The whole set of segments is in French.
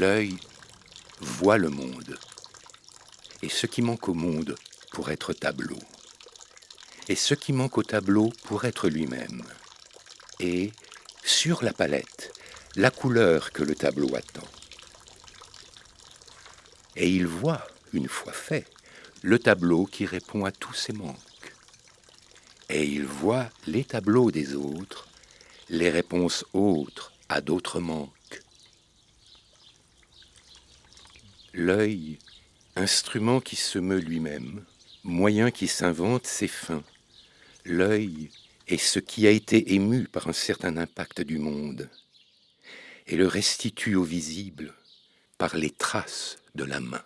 L'œil voit le monde, et ce qui manque au monde pour être tableau, et ce qui manque au tableau pour être lui-même, et, sur la palette, la couleur que le tableau attend. Et il voit, une fois fait, le tableau qui répond à tous ses manques. Et il voit les tableaux des autres, les réponses autres à d'autres manques. L'œil, instrument qui se meut lui-même, moyen qui s'invente ses fins. L'œil est ce qui a été ému par un certain impact du monde et le restitue au visible par les traces de la main.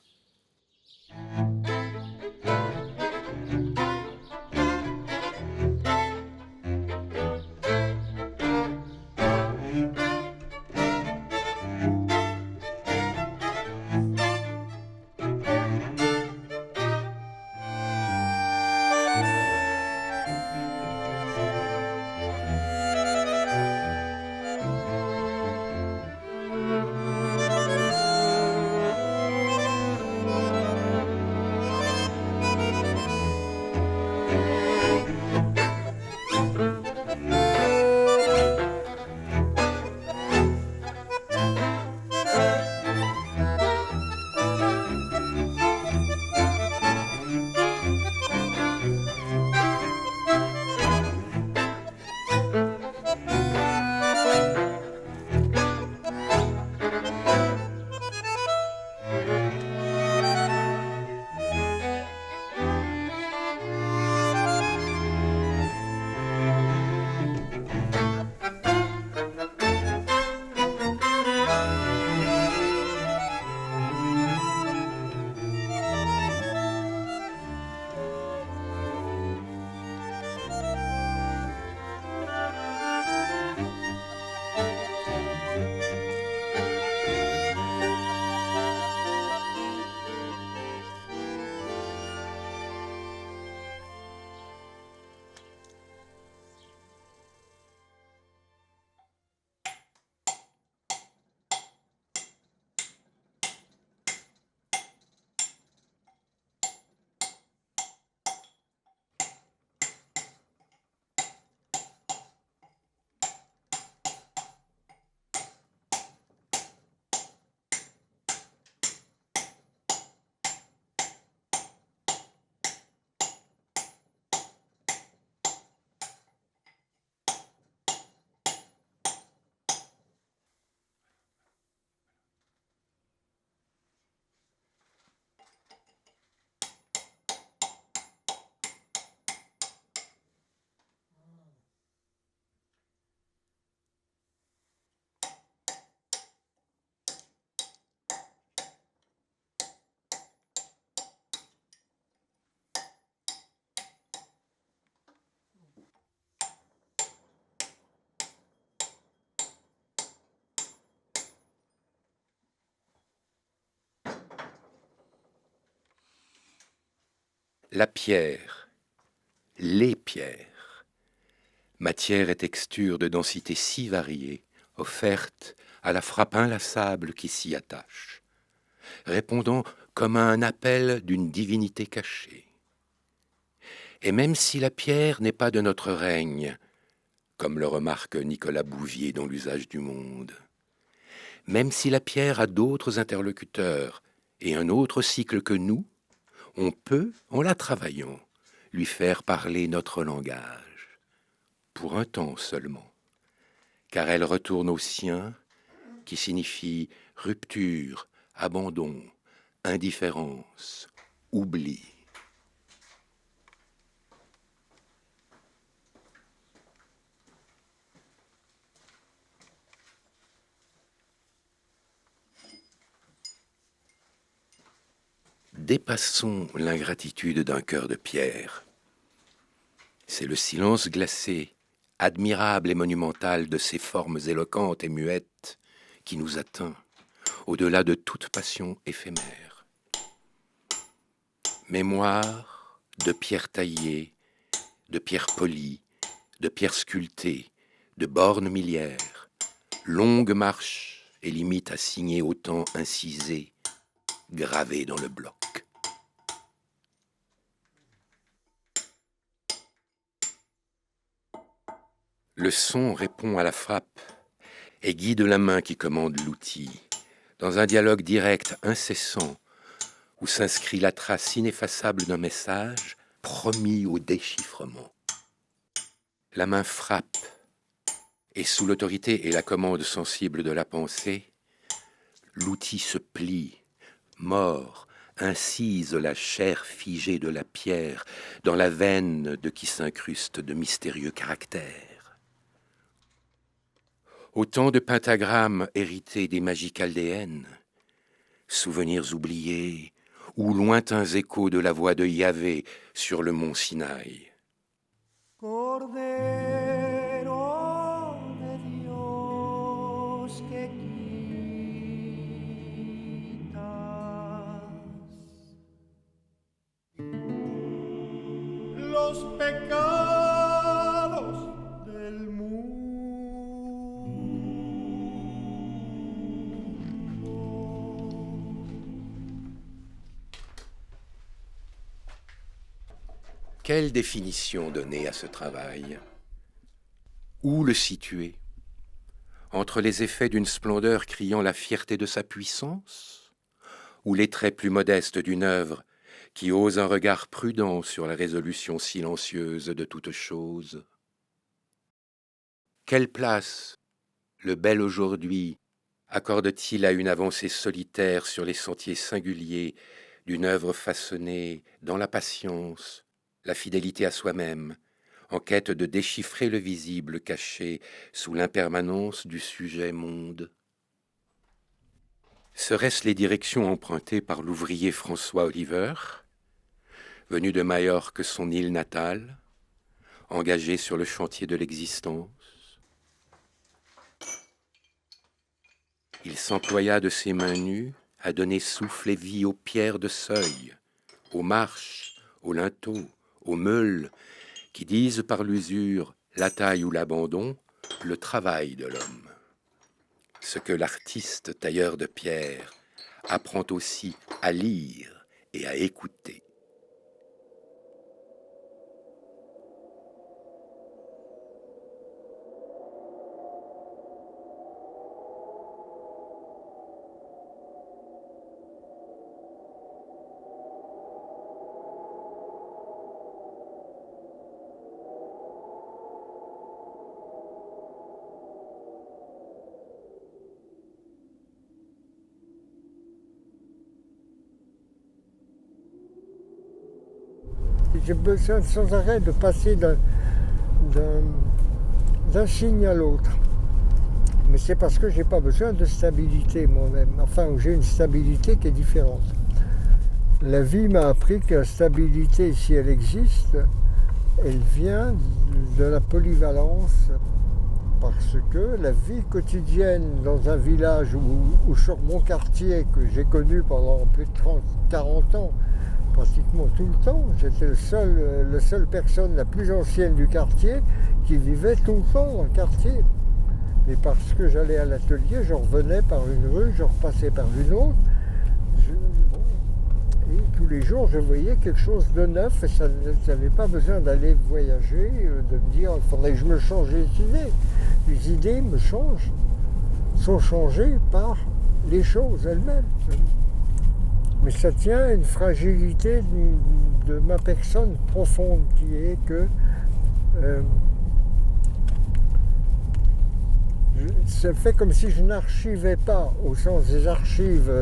La pierre, les pierres, matière et texture de densité si variée, offerte à la frappe inlassable qui s'y attache, répondant comme à un appel d'une divinité cachée. Et même si la pierre n'est pas de notre règne, comme le remarque Nicolas Bouvier dans l'usage du monde, même si la pierre a d'autres interlocuteurs et un autre cycle que nous, on peut, en la travaillant, lui faire parler notre langage, pour un temps seulement, car elle retourne au sien, qui signifie rupture, abandon, indifférence, oubli. Dépassons l'ingratitude d'un cœur de pierre. C'est le silence glacé, admirable et monumental de ces formes éloquentes et muettes qui nous atteint, au-delà de toute passion éphémère. Mémoire de pierre taillée, de pierre polie, de pierre sculptée, de bornes milliaires, longue marche et limite à signer autant incisé, gravé dans le bloc. Le son répond à la frappe et guide la main qui commande l'outil, dans un dialogue direct incessant où s'inscrit la trace ineffaçable d'un message promis au déchiffrement. La main frappe, et sous l'autorité et la commande sensible de la pensée, l'outil se plie, mord, incise la chair figée de la pierre dans la veine de qui s'incruste de mystérieux caractères. Autant de pentagrammes hérités des magies chaldéennes, souvenirs oubliés ou lointains échos de la voix de Yahvé sur le mont Sinaï. Cordero de Dios que quitas los pecados del mundo. Quelle définition donner à ce travail? Où le situer? Entre les effets d'une splendeur criant la fierté de sa puissance, ou les traits plus modestes d'une œuvre qui ose un regard prudent sur la résolution silencieuse de toute chose? Quelle place le bel aujourd'hui accorde-t-il à une avancée solitaire sur les sentiers singuliers d'une œuvre façonnée dans la patience, la fidélité à soi-même, en quête de déchiffrer le visible caché sous l'impermanence du sujet monde? Seraient-ce les directions empruntées par l'ouvrier François Oliver, venu de Majorque, son île natale, engagé sur le chantier de l'existence? Il s'employa de ses mains nues à donner souffle et vie aux pierres de seuil, aux marches, aux linteaux, aux meules, qui disent par l'usure, la taille ou l'abandon, le travail de l'homme. Ce que l'artiste tailleur de pierre apprend aussi à lire et à écouter. J'ai besoin sans arrêt de passer d'un signe à l'autre. Mais c'est parce que j'ai pas besoin de stabilité moi-même. Enfin, j'ai une stabilité qui est différente. La vie m'a appris que la stabilité, si elle existe, elle vient de la polyvalence. Parce que la vie quotidienne dans un village ou sur mon quartier que j'ai connu pendant plus de 40 ans, pratiquement tout le temps. J'étais la seule personne la plus ancienne du quartier qui vivait tout le temps dans le quartier. Et parce que j'allais à l'atelier, je revenais par une rue, je repassais par une autre. Et tous les jours, je voyais quelque chose de neuf et ça n'avait pas besoin d'aller voyager, de me dire il faudrait que je me change les idées. Les idées me changent, sont changées par les choses elles-mêmes. Mais ça tient à une fragilité de ma personne profonde qui est que ça fait comme si je n'archivais pas au sens des archives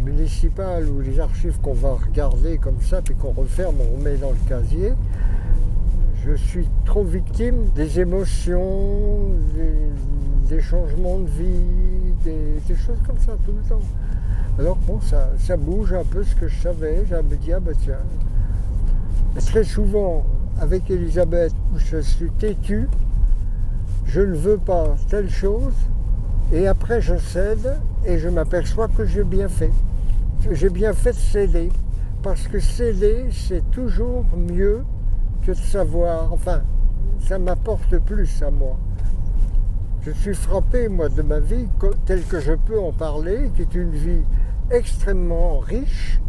municipales ou les archives qu'on va regarder comme ça puis qu'on referme, on remet dans le casier. Je suis trop victime des émotions, des changements de vie, des choses comme ça tout le temps. Alors bon, ça bouge un peu ce que je savais, je me dis, ah ben tiens. Très souvent, avec Elisabeth, je suis têtu, je ne veux pas telle chose, et après je cède, et je m'aperçois que j'ai bien fait. J'ai bien fait de céder, parce que céder, c'est toujours mieux que de savoir, enfin, ça m'apporte plus à moi. Je suis frappé, moi, de ma vie telle que je peux en parler, qui est une vie extrêmement riche,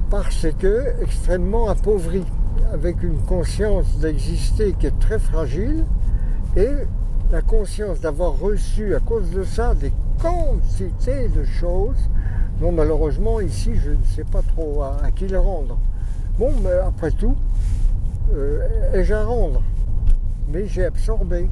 parce que extrêmement appauvrie, avec une conscience d'exister qui est très fragile, et la conscience d'avoir reçu à cause de ça des quantités de choses dont malheureusement ici je ne sais pas trop à qui les rendre. Bon, mais après tout, ai-je à rendre? Mais j'ai absorbé.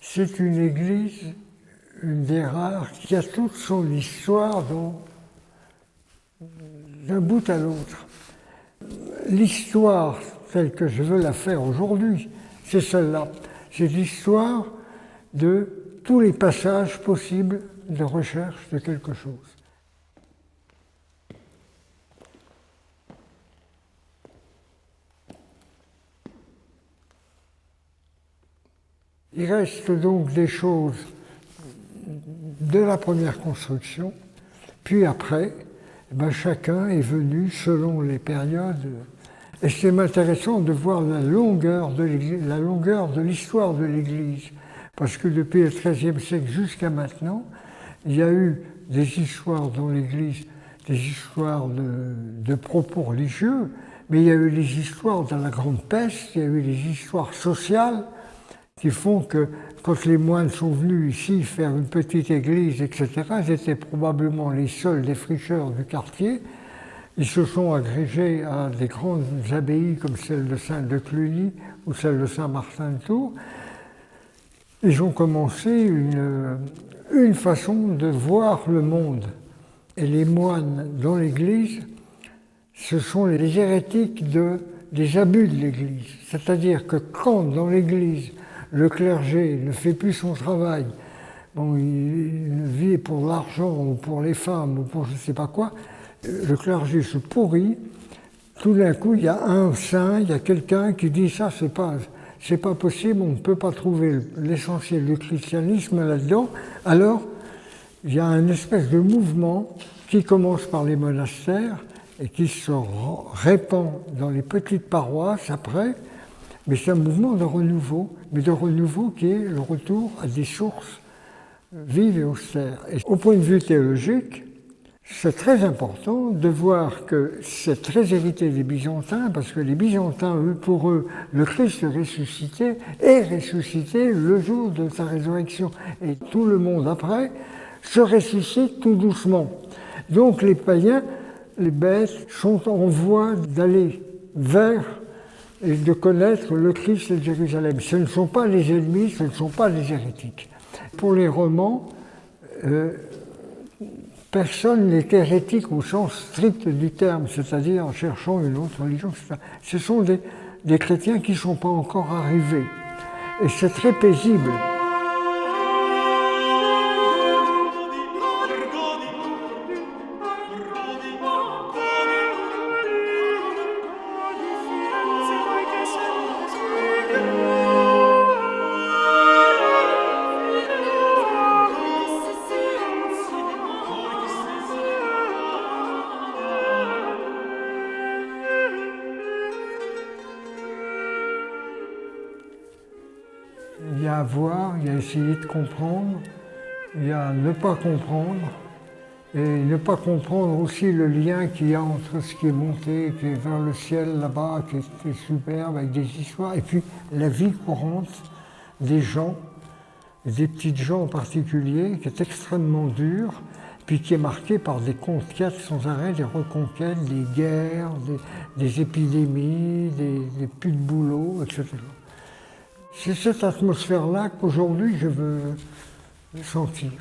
C'est une église, une des rares, qui a toute son histoire d'un bout à l'autre. L'histoire telle que je veux la faire aujourd'hui, c'est celle-là. C'est l'histoire de tous les passages possibles de recherche de quelque chose. Il reste donc des choses de la première construction, puis après, chacun est venu selon les périodes. Et c'est intéressant de voir la longueur de l'histoire de l'Église, parce que depuis le XIIIe siècle jusqu'à maintenant, il y a eu des histoires dans l'Église, des histoires de propos religieux, mais il y a eu les histoires de la Grande Peste, il y a eu les histoires sociales, qui font que quand les moines sont venus ici faire une petite église, etc., ils étaient probablement les seuls défricheurs du quartier. Ils se sont agrégés à des grandes abbayes comme celle de Saint-de-Cluny ou celle de Saint-Martin-de-Tours. Ils ont commencé une façon de voir le monde. Et les moines dans l'église, ce sont les hérétiques des abus de l'église. C'est-à-dire que quand dans l'église, le clergé ne fait plus son travail, il vit pour l'argent ou pour les femmes ou pour je ne sais pas quoi, le clergé se pourrit, tout d'un coup il y a un saint, il y a quelqu'un qui dit ça c'est pas possible, on ne peut pas trouver l'essentiel du christianisme là-dedans, alors il y a une espèce de mouvement qui commence par les monastères et qui se répand dans les petites paroisses après. Mais c'est un mouvement de renouveau, mais de renouveau qui est le retour à des sources vives et austères. Et au point de vue théologique, c'est très important de voir que c'est très hérité des Byzantins, parce que les Byzantins, pour eux, le Christ est ressuscité le jour de sa résurrection. Et tout le monde après se ressuscite tout doucement. Donc les païens, les bêtes, sont en voie d'aller vers et de connaître le Christ de Jérusalem. Ce ne sont pas les ennemis, ce ne sont pas les hérétiques. Pour les romans, personne n'est hérétique au sens strict du terme, c'est-à-dire en cherchant une autre religion. Ce sont des chrétiens qui ne sont pas encore arrivés. Et c'est très paisible. Il y a à voir, il y a essayer de comprendre, il y a ne pas comprendre, et ne pas comprendre aussi le lien qu'il y a entre ce qui est monté, qui est vers le ciel là-bas, qui est superbe, avec des histoires, et puis la vie courante des gens, des petites gens en particulier, qui est extrêmement dure, puis qui est marquée par des conquêtes sans arrêt, des reconquêtes, des guerres, des épidémies, des plus de boulot, etc. C'est cette atmosphère-là qu'aujourd'hui je veux sentir.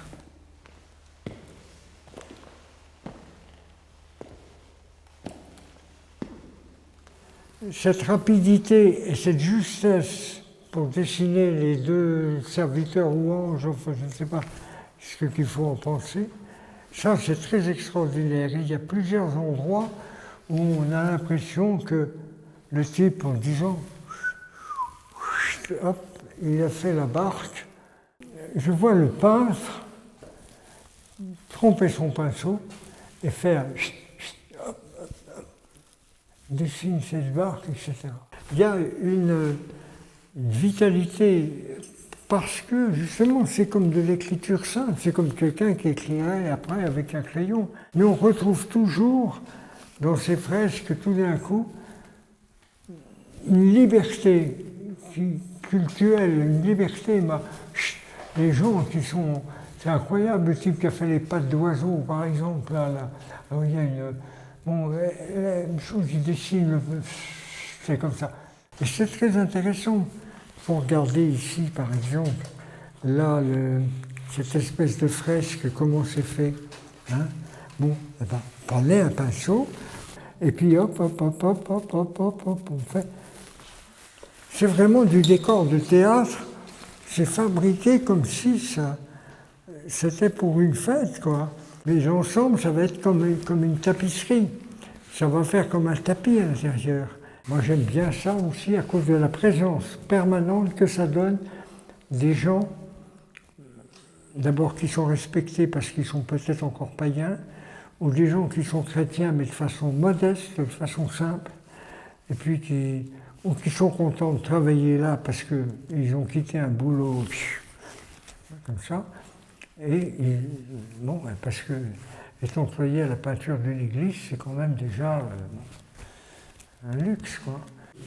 Cette rapidité et cette justesse pour dessiner les deux serviteurs ou anges, enfin je ne sais pas ce qu'il faut en penser, ça c'est très extraordinaire. Il y a plusieurs endroits où on a l'impression que le type, en disant hop, il a fait la barque. Je vois le peintre tromper son pinceau et faire hop, dessine cette barque, etc. Il y a une vitalité parce que justement c'est comme de l'écriture simple, c'est comme quelqu'un qui écrirait après avec un crayon. Mais on retrouve toujours dans ces fresques tout d'un coup une liberté culturelle, une liberté. Les gens qui sont... C'est incroyable, le type qui a fait les pattes d'oiseau, par exemple. Là, alors, il y a une chose, il dessine, c'est comme ça. Et c'est très intéressant. Il faut regarder ici, par exemple, là, cette espèce de fresque, comment c'est fait. Hein? Bon, eh ben, prenez un pinceau, et puis hop, on fait... C'est vraiment du décor de théâtre, c'est fabriqué comme si c'était pour une fête, quoi. Mais ensemble, ça va être comme une tapisserie. Ça va faire comme un tapis à l'intérieur. Moi, j'aime bien ça aussi à cause de la présence permanente que ça donne des gens, d'abord qui sont respectés parce qu'ils sont peut-être encore païens, ou des gens qui sont chrétiens mais de façon modeste, de façon simple, et puis qui sont contents de travailler là parce qu'ils ont quitté un boulot comme ça, et bon, parce que être employé à la peinture d'une église, c'est quand même déjà un luxe, quoi.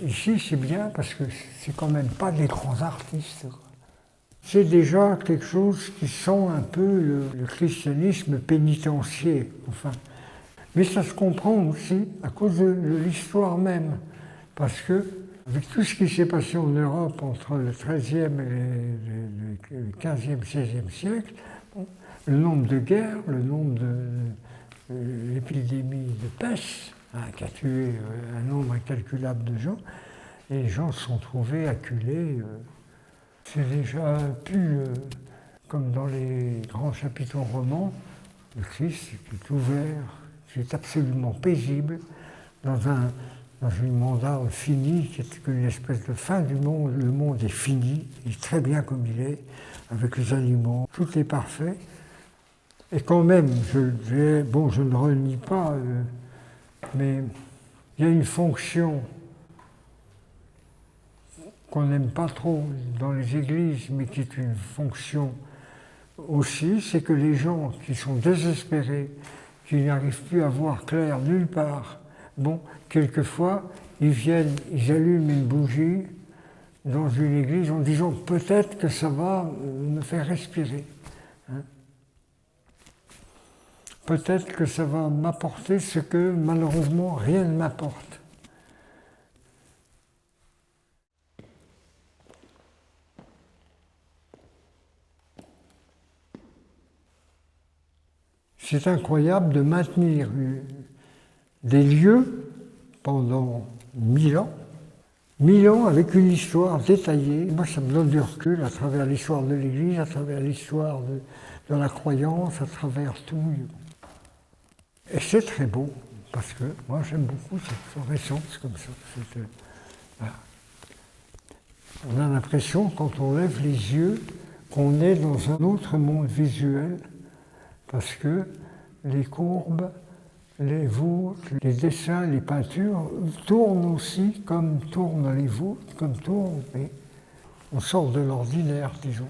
Ici, c'est bien parce que c'est quand même pas des grands artistes, quoi. C'est déjà quelque chose qui sent un peu le christianisme pénitencier, enfin. Mais ça se comprend aussi à cause de l'histoire même, parce que avec tout ce qui s'est passé en Europe entre le XIIIe et le XVe, XVIe siècle, bon, le nombre de guerres, le nombre de l'épidémie de peste, qui a tué un nombre incalculable de gens, et les gens se sont trouvés acculés. C'est déjà plus, comme dans les grands chapiteaux romans, le Christ qui est ouvert, qui est absolument paisible, dans une mandale finie, qui est une espèce de fin du monde. Le monde est fini, il est très bien comme il est, avec les animaux, tout est parfait. Et quand même, je ne renie pas, mais il y a une fonction qu'on n'aime pas trop dans les églises, mais qui est une fonction aussi, c'est que les gens qui sont désespérés, qui n'arrivent plus à voir clair nulle part, bon, quelquefois, ils viennent, ils allument une bougie dans une église en disant peut-être que ça va me faire respirer. Hein. Peut-être que ça va m'apporter ce que malheureusement rien ne m'apporte. C'est incroyable de maintenir des lieux pendant 1000 ans. 1000 ans avec une histoire détaillée. Moi, ça me donne du recul à travers l'histoire de l'Église, à travers l'histoire de la croyance, à travers tout. Et c'est très beau, parce que moi, j'aime beaucoup cette fluorescence comme ça. Voilà. On a l'impression, quand on lève les yeux, qu'on est dans un autre monde visuel, parce que les courbes, les voûtes, les dessins, les peintures tournent aussi comme tournent les voûtes, comme tournent, mais on sort de l'ordinaire, disons.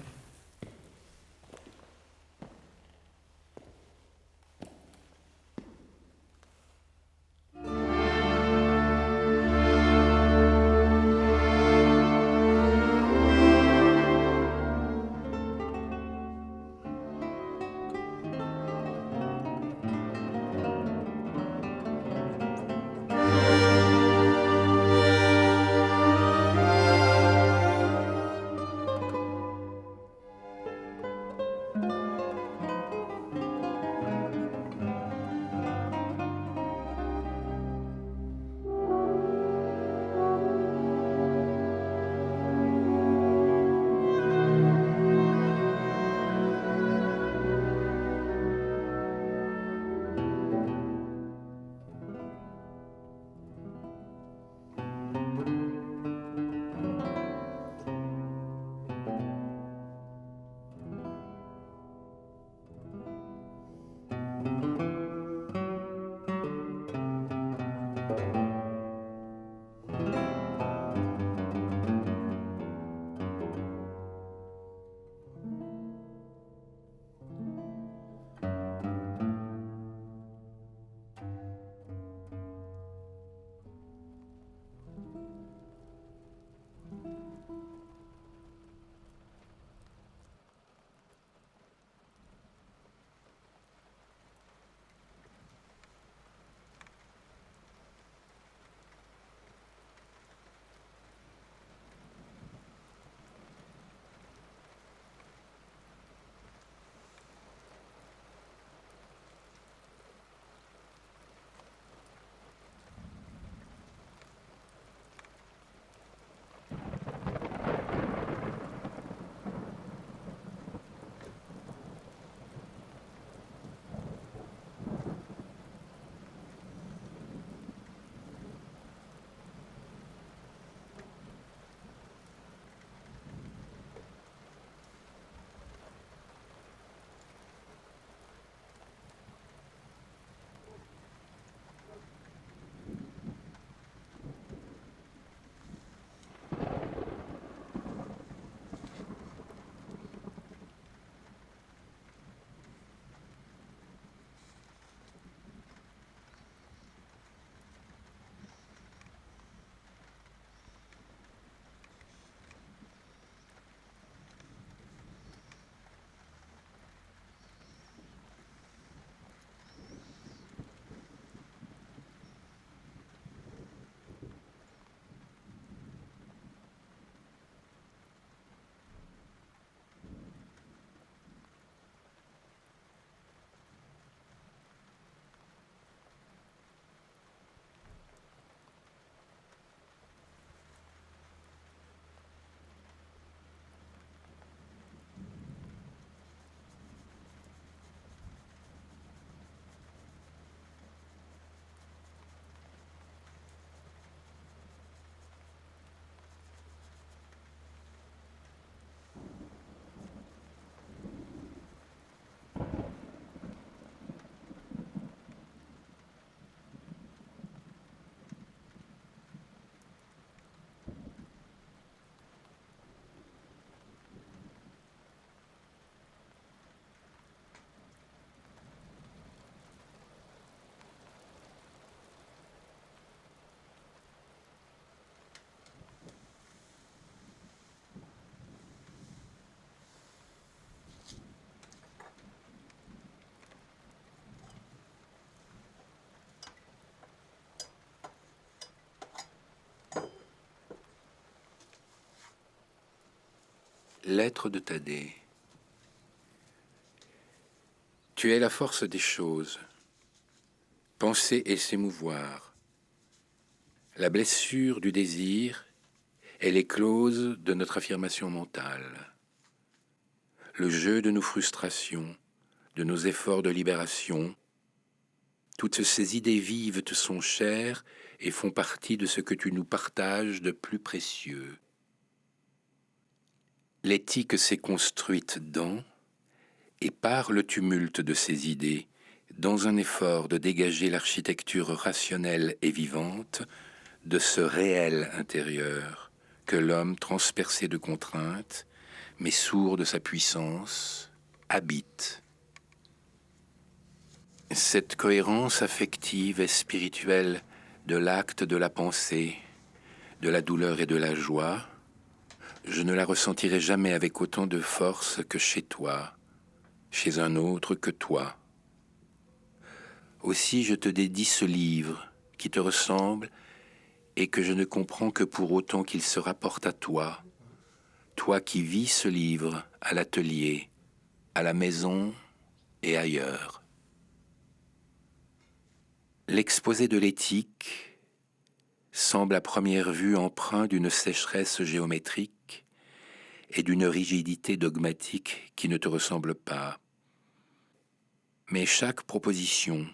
Lettre de Thaddée. Tu es la force des choses. Penser et s'émouvoir. La blessure du désir est l'éclose de notre affirmation mentale. Le jeu de nos frustrations, de nos efforts de libération, toutes ces idées vives te sont chères et font partie de ce que tu nous partages de plus précieux. L'éthique s'est construite dans et par le tumulte de ces idées, dans un effort de dégager l'architecture rationnelle et vivante de ce réel intérieur que l'homme, transpercé de contraintes, mais sourd de sa puissance, habite. Cette cohérence affective et spirituelle de l'acte de la pensée, de la douleur et de la joie, je ne la ressentirai jamais avec autant de force que chez toi, chez un autre que toi. Aussi je te dédie ce livre qui te ressemble et que je ne comprends que pour autant qu'il se rapporte à toi, toi qui vis ce livre à l'atelier, à la maison et ailleurs. L'exposé de l'éthique semble à première vue empreint d'une sécheresse géométrique et d'une rigidité dogmatique qui ne te ressemble pas. Mais chaque proposition,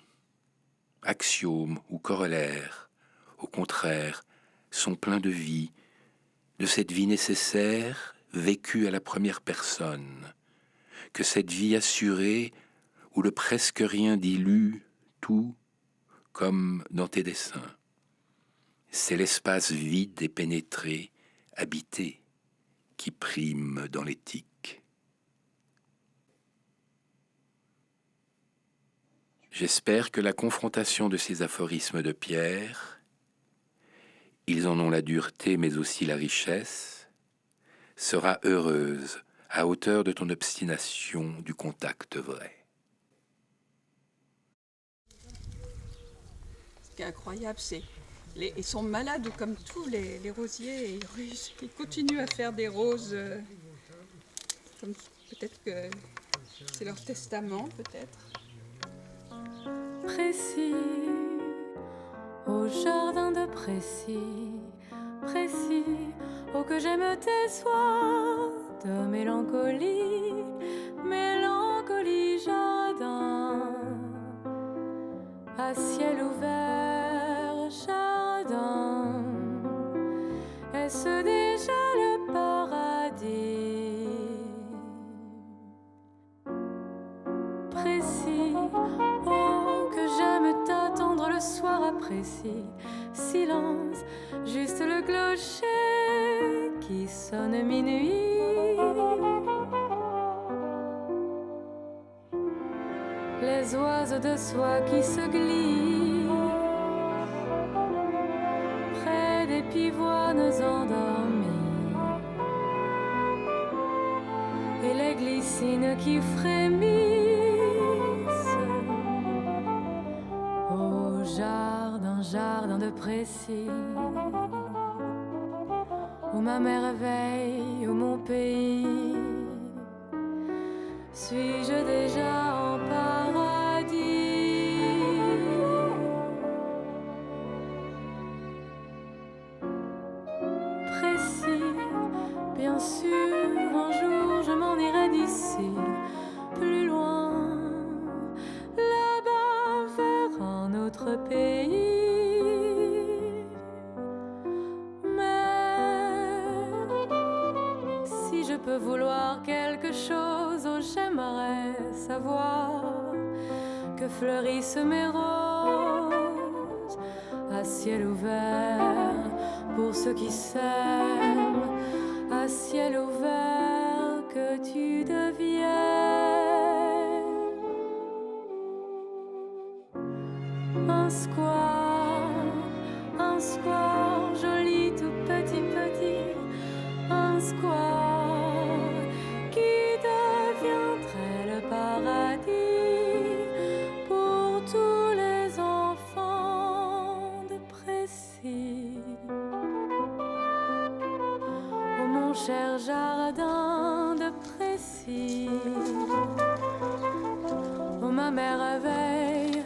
axiome ou corollaire, au contraire, sont pleins de vie, de cette vie nécessaire vécue à la première personne, que cette vie assurée où le presque rien dilue tout comme dans tes dessins. C'est l'espace vide et pénétré, habité, qui prime dans l'éthique. J'espère que la confrontation de ces aphorismes de Pierre, ils en ont la dureté mais aussi la richesse, sera heureuse à hauteur de ton obstination du contact vrai. Ce qui est incroyable, c'est ils sont malades comme tous les rosiers et ils continuent à faire des roses. Comme peut-être que c'est leur testament, peut-être. Précis, au jardin de Précis, Précis, oh que j'aime tes soirs de mélancolie, mélancolie jardin, à ciel ouvert jardin, est-ce déjà le paradis? Précis, oh que j'aime t'attendre le soir à Précis, silence, juste le clocher qui sonne minuit. Les oiseaux de soie qui se glissent près des pivoines endormies et les glycines qui frémissent au jardin, jardin de Précis, où ma merveille, où mon pays, suis-je déjà en paradis? Précis, bien sûr, un jour je m'en irai d'ici, plus loin, là-bas vers un autre pays. Je peux vouloir quelque chose, oh j'aimerais savoir que fleurissent mes roses à ciel ouvert pour ceux qui s'aiment, à ciel ouvert que tu deviennes un square joli tout petit petit, un square paradis pour tous les enfants de Précis. Oh mon cher jardin de Précis, oh ma merveille,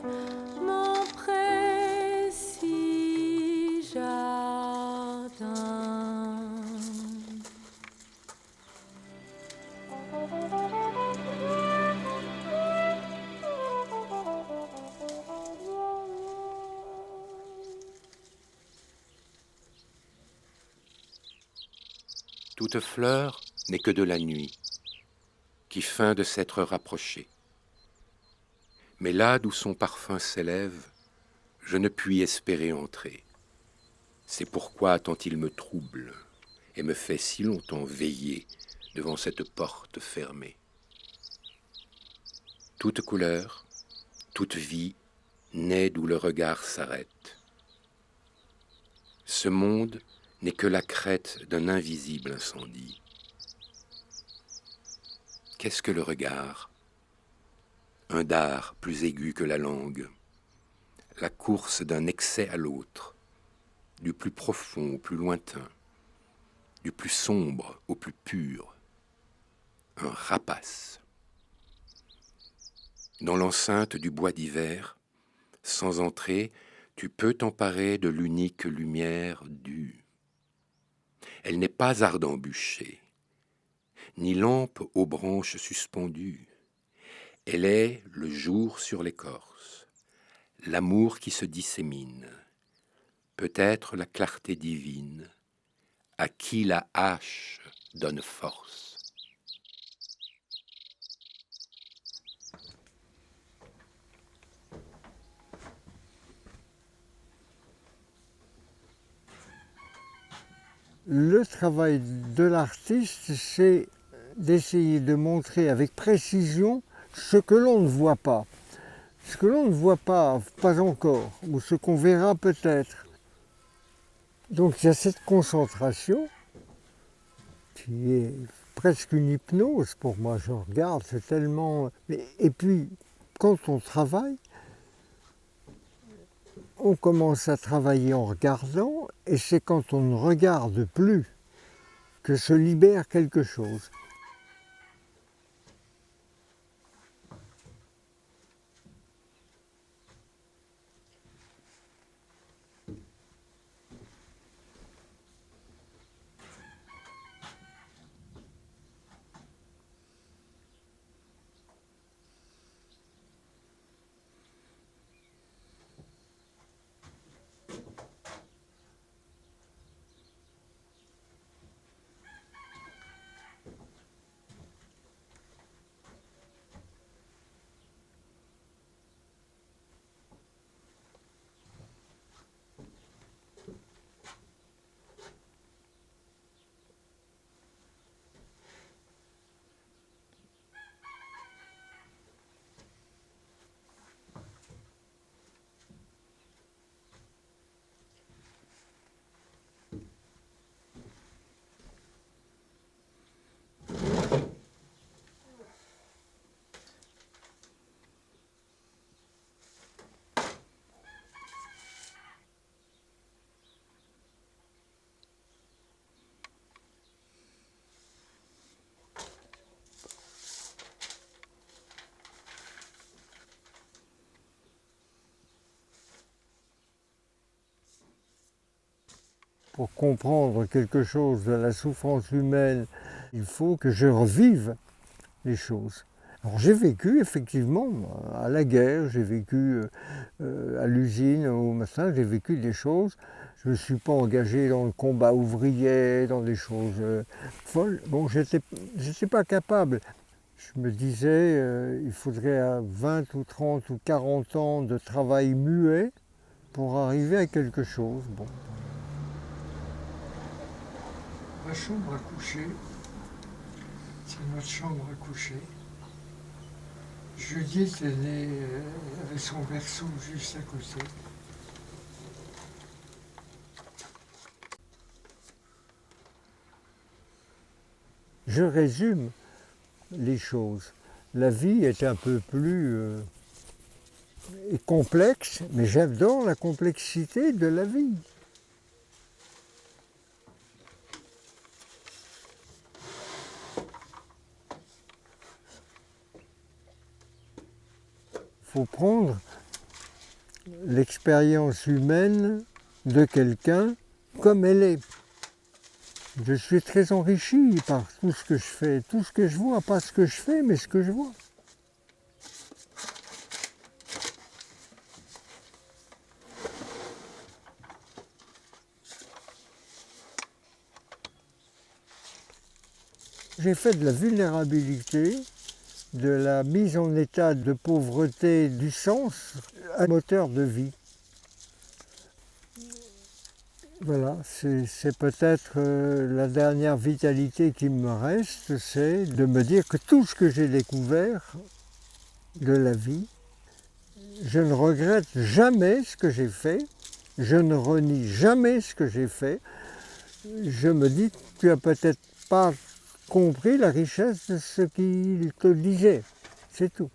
mon précis jardin. Toute fleur n'est que de la nuit, qui feint de s'être rapprochée. Mais là d'où son parfum s'élève, je ne puis espérer entrer. C'est pourquoi tant il me trouble et me fait si longtemps veiller devant cette porte fermée. Toute couleur, toute vie naît d'où le regard s'arrête. Ce monde n'est que la crête d'un invisible incendie. Qu'est-ce que le regard? Un dard plus aigu que la langue, la course d'un excès à l'autre, du plus profond au plus lointain, du plus sombre au plus pur, un rapace. Dans l'enceinte du bois d'hiver, sans entrer, tu peux t'emparer de l'unique lumière due. Elle n'est pas ardent bûcher, ni lampe aux branches suspendues. Elle est le jour sur l'écorce, l'amour qui se dissémine, peut-être la clarté divine, à qui la hache donne force. Le travail de l'artiste, c'est d'essayer de montrer avec précision ce que l'on ne voit pas. Ce que l'on ne voit pas encore, ou ce qu'on verra peut-être. Donc il y a cette concentration qui est presque une hypnose pour moi. Je regarde, c'est tellement... Et puis, quand on travaille, on commence à travailler en regardant, et c'est quand on ne regarde plus que se libère quelque chose. Pour comprendre quelque chose de la souffrance humaine, il faut que je revive les choses. Alors j'ai vécu effectivement à la guerre, j'ai vécu à l'usine, au machin, j'ai vécu des choses. Je ne me suis pas engagé dans le combat ouvrier, dans des choses folles. Bon, j'étais pas capable. Je me disais, il faudrait 20 ou 30 ou 40 ans de travail muet pour arriver à quelque chose. Bon. Ma chambre à coucher, c'est notre chambre à coucher. Judith avait son berceau juste à côté. Je résume les choses. La vie est un peu plus complexe, mais j'adore la complexité de la vie. Il faut prendre l'expérience humaine de quelqu'un comme elle est. Je suis très enrichi par tout ce que je fais, tout ce que je vois, pas ce que je fais, mais ce que je vois. J'ai fait de la vulnérabilité, de la mise en état de pauvreté du sens, un moteur de vie. Voilà, c'est peut-être la dernière vitalité qui me reste, c'est de me dire que tout ce que j'ai découvert de la vie, je ne regrette jamais ce que j'ai fait, je ne renie jamais ce que j'ai fait. Je me dis, tu n'as peut-être pas compris la richesse de ce qu'il te disait, c'est tout.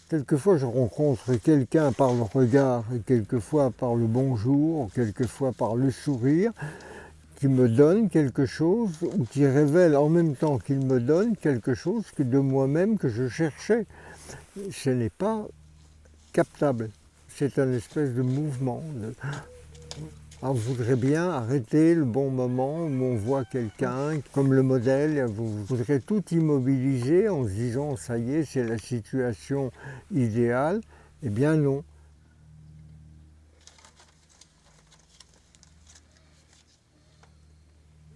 Quelquefois, je rencontre quelqu'un par le regard, et quelquefois par le bonjour, quelquefois par le sourire, qui me donne quelque chose, ou qui révèle en même temps qu'il me donne quelque chose que de moi-même que je cherchais. Ce n'est pas captable. C'est un espèce de mouvement. On voudrait bien arrêter le bon moment où on voit quelqu'un comme le modèle, vous voudrez tout immobiliser en se disant ça y est, c'est la situation idéale. Eh bien non.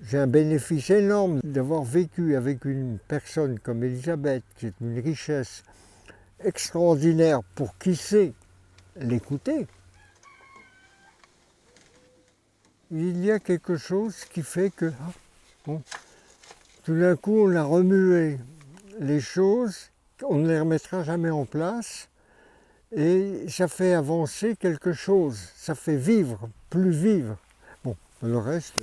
J'ai un bénéfice énorme d'avoir vécu avec une personne comme Elisabeth, qui est une richesse extraordinaire pour qui sait l'écouter. Il y a quelque chose qui fait que, bon, tout d'un coup, on a remué les choses, on ne les remettra jamais en place, et ça fait avancer quelque chose, ça fait vivre, plus vivre. Bon, le reste...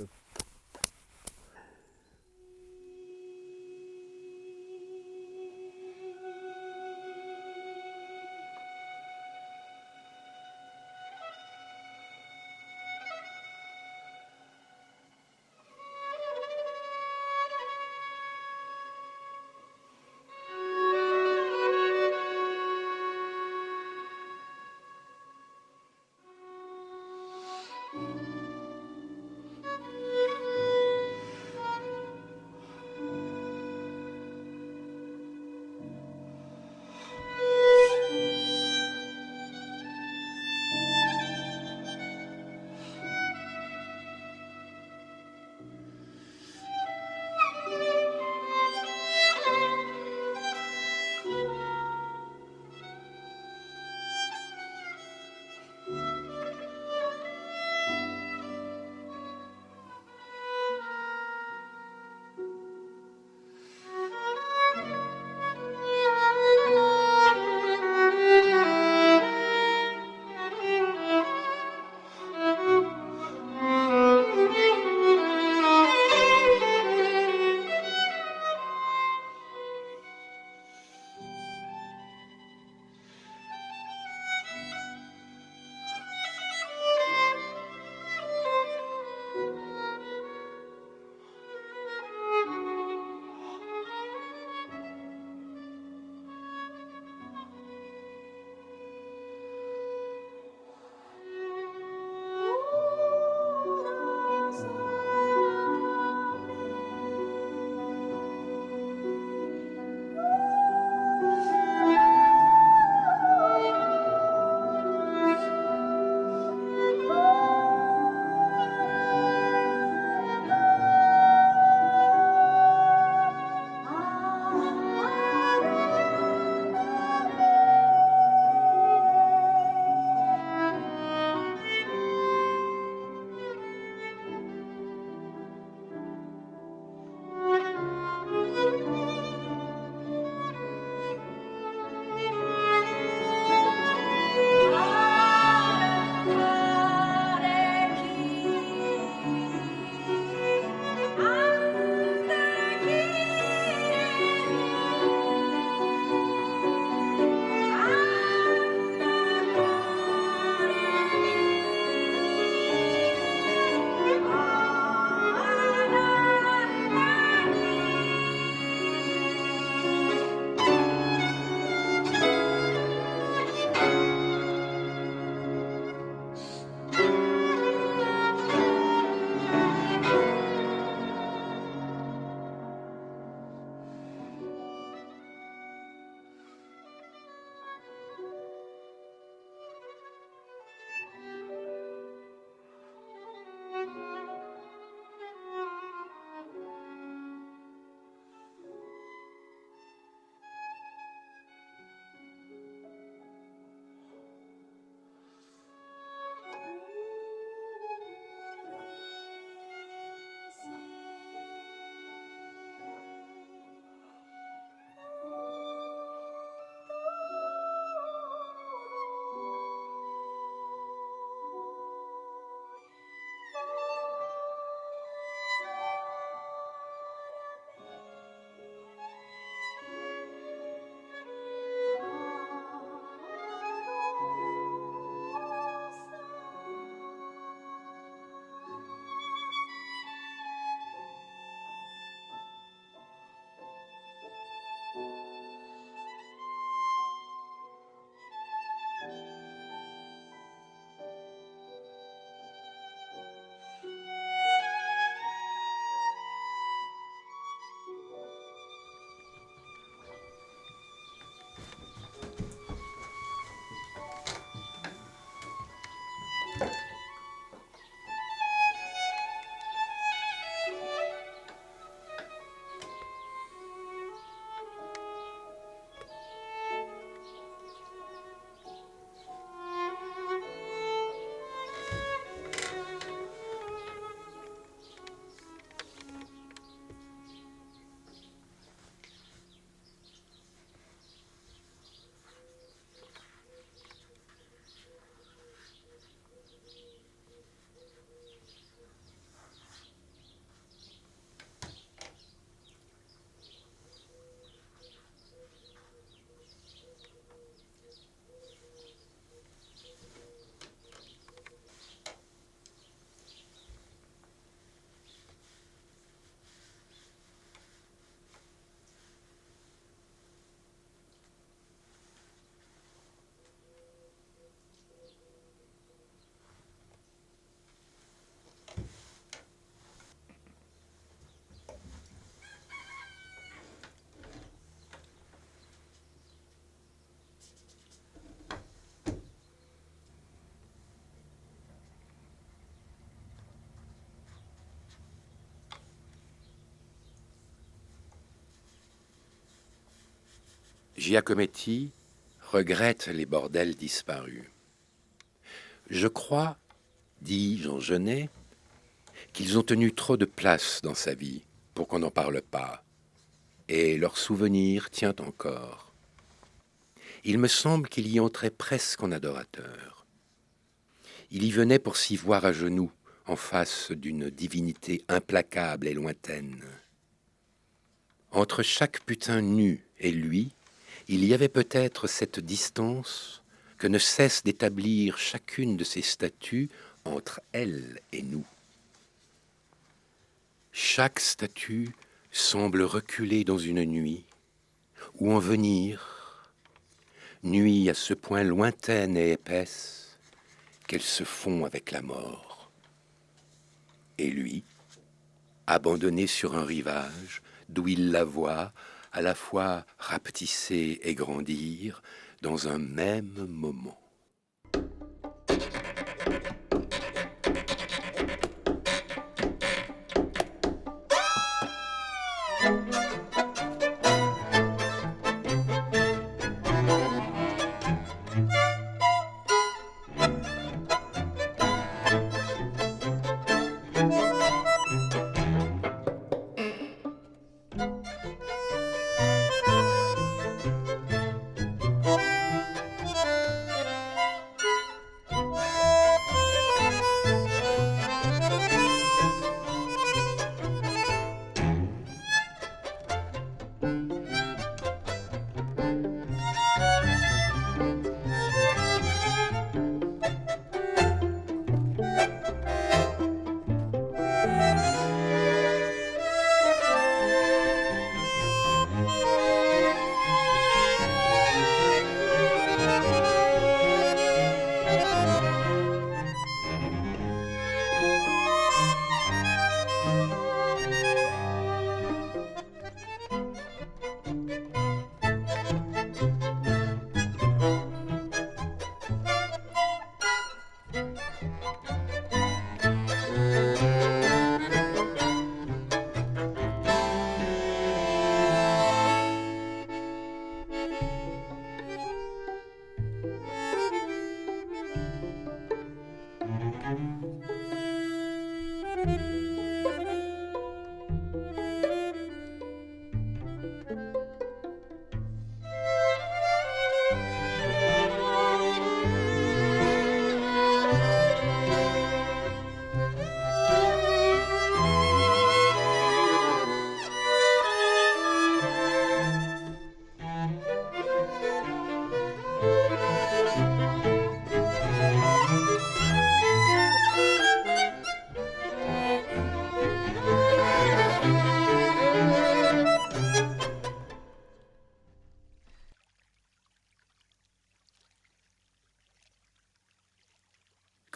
Giacometti regrette les bordels disparus. Je crois, dit Jean Genet, qu'ils ont tenu trop de place dans sa vie pour qu'on n'en parle pas, et leur souvenir tient encore. Il me semble qu'il y entrait presque en adorateur. Il y venait pour s'y voir à genoux, en face d'une divinité implacable et lointaine. Entre chaque putain nu et lui, il y avait peut-être cette distance que ne cesse d'établir chacune de ces statues entre elle et nous. Chaque statue semble reculer dans une nuit, ou en venir, nuit à ce point lointaine et épaisse qu'elle se fond avec la mort. Et lui, abandonné sur un rivage, d'où il la voit à la fois rapetisser et grandir dans un même moment.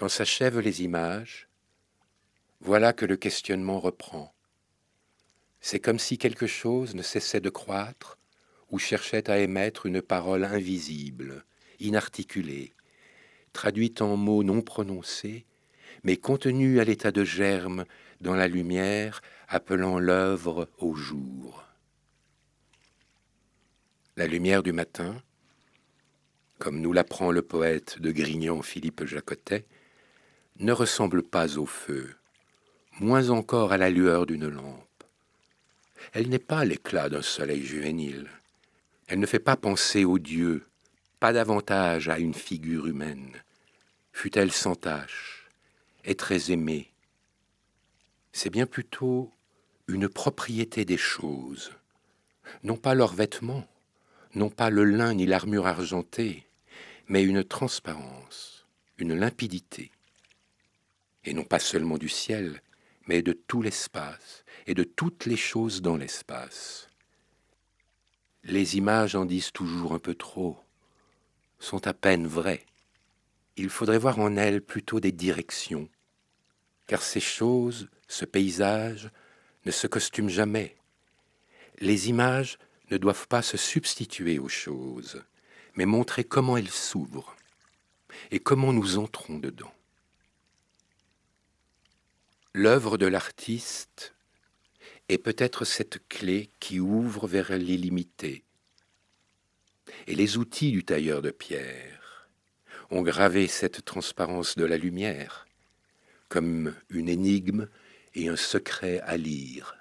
Quand s'achèvent les images, voilà que le questionnement reprend. C'est comme si quelque chose ne cessait de croître ou cherchait à émettre une parole invisible, inarticulée, traduite en mots non prononcés, mais contenue à l'état de germe dans la lumière, appelant l'œuvre au jour. La lumière du matin, comme nous l'apprend le poète de Grignan Philippe Jacotet, ne ressemble pas au feu, moins encore à la lueur d'une lampe. Elle n'est pas l'éclat d'un soleil juvénile. Elle ne fait pas penser aux dieux, pas davantage à une figure humaine, fût-elle sans tache, et très aimée. C'est bien plutôt une propriété des choses, non pas leurs vêtements, non pas le lin ni l'armure argentée, mais une transparence, une limpidité. Et non pas seulement du ciel, mais de tout l'espace et de toutes les choses dans l'espace. Les images en disent toujours un peu trop, sont à peine vraies. Il faudrait voir en elles plutôt des directions, car ces choses, ce paysage, ne se costument jamais. Les images ne doivent pas se substituer aux choses, mais montrer comment elles s'ouvrent et comment nous entrons dedans. L'œuvre de l'artiste est peut-être cette clé qui ouvre vers l'illimité. et les outils du tailleur de pierre ont gravé cette transparence de la lumière comme une énigme et un secret à lire.